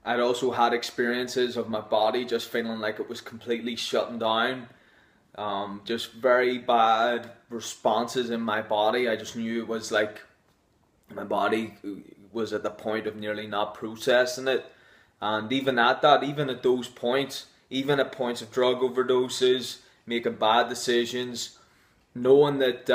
I'd also had experiences of my body just feeling like it was completely shutting down. Just very bad responses in my body. I just knew it was like my body was at the point of nearly not processing it. And even at that, even at those points, even at points of drug overdoses, making bad decisions, knowing that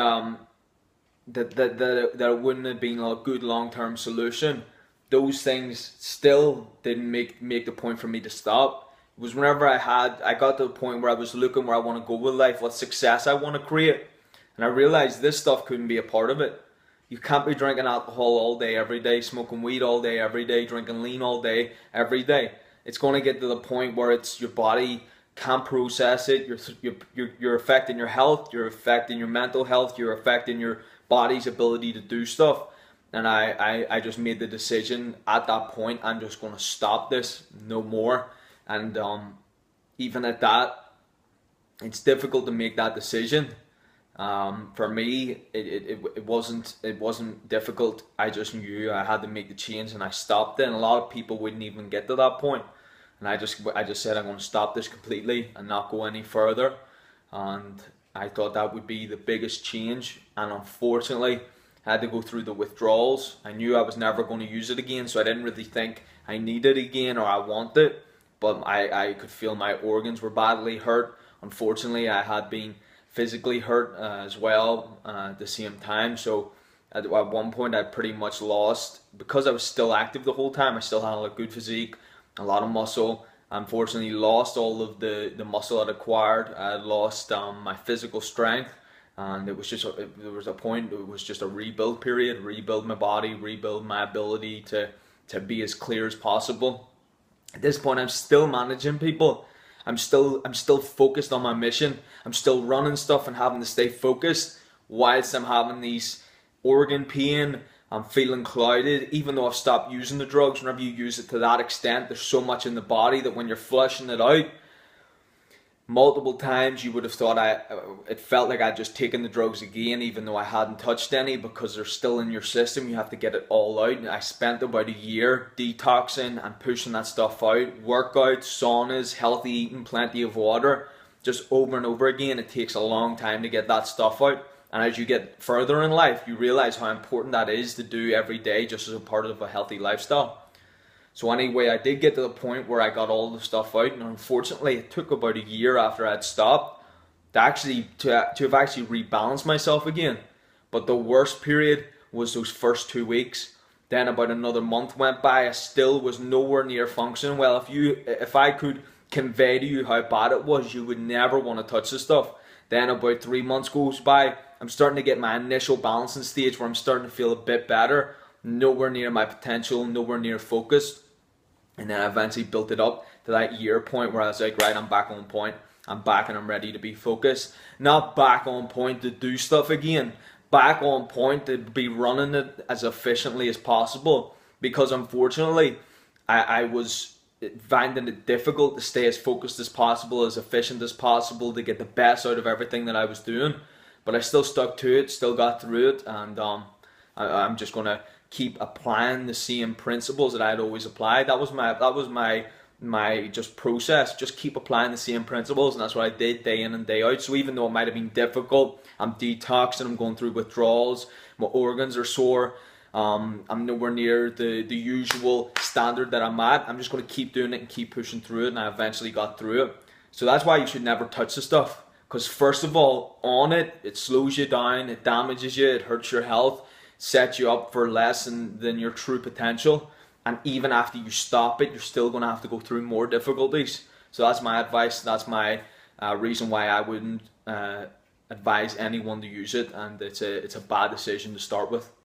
it wouldn't have been a good long term solution, those things still didn't make the point for me to stop. It was whenever I got to the point where I was looking where I want to go with life, what success I want to create, and I realized this stuff couldn't be a part of it. You can't be drinking alcohol all day, every day, smoking weed all day, every day, drinking lean all day, every day. It's going to get to the point where it's your body can't process it. You're affecting your health. You're affecting your mental health. You're affecting your body's ability to do stuff. And I just made the decision at that point, I'm just going to stop this, no more. And even at that, it's difficult to make that decision. For me, it wasn't difficult. I just knew I had to make the change, and I stopped it. And a lot of people wouldn't even get to that point. And I just said I'm going to stop this completely and not go any further. And I thought that would be the biggest change. And unfortunately, I had to go through the withdrawals. I knew I was never going to use it again, so I didn't really think I needed it again or I want it. But I could feel my organs were badly hurt. Unfortunately, I had been physically hurt as well at the same time. So at one point I pretty much lost, because I was still active the whole time, I still had a good physique, a lot of muscle. I unfortunately lost all of the muscle I'd acquired. I lost my physical strength, and it was just there was a point, it was just a rebuild period, rebuild my body, rebuild my ability to be as clear as possible. At this point I'm still managing people. I'm still focused on my mission. I'm still running stuff and having to stay focused whilst I'm having these organ pain. I'm feeling clouded, even though I've stopped using the drugs. Whenever you use it to that extent, there's so much in the body that when you're flushing it out, multiple times you would have thought it felt like I'd just taken the drugs again, even though I hadn't touched any, because they're still in your system. You have to get it all out. And I spent about a year detoxing and pushing that stuff out. Workouts, saunas, healthy eating, plenty of water, just over and over again. It takes a long time to get that stuff out. And as you get further in life, you realize how important that is to do every day, just as a part of a healthy lifestyle. So anyway, I did get to the point where I got all the stuff out, and unfortunately it took about a year after I'd stopped to have actually rebalanced myself again. But the worst period was those first 2 weeks. Then about another month went by, I still was nowhere near functioning well. If I could convey to you how bad it was, you would never want to touch the stuff. Then about 3 months goes by, I'm starting to get my initial balancing stage where I'm starting to feel a bit better. Nowhere near my potential, nowhere near focused. And then I eventually built it up to that year point where I was like, right, I'm back on point. I'm back and I'm ready to be focused. Not back on point to do stuff again. Back on point to be running it as efficiently as possible. Because unfortunately, I was finding it difficult to stay as focused as possible, as efficient as possible, to get the best out of everything that I was doing. But I still stuck to it, still got through it, and I'm just gonna keep applying the same principles that I had always applied. That was my just process. Just keep applying the same principles, and that's what I did day in and day out. So even though it might have been difficult, I'm detoxing, I'm going through withdrawals, my organs are sore, I'm nowhere near the usual standard that I'm at. I'm just going to keep doing it and keep pushing through it, and I eventually got through it. So that's why you should never touch the stuff. Because first of all, on it, it slows you down, it damages you, it hurts your health, sets you up for less than your true potential. And even after you stop it, you're still going to have to go through more difficulties. So that's my advice. That's my reason why I wouldn't advise anyone to use it. And it's a bad decision to start with.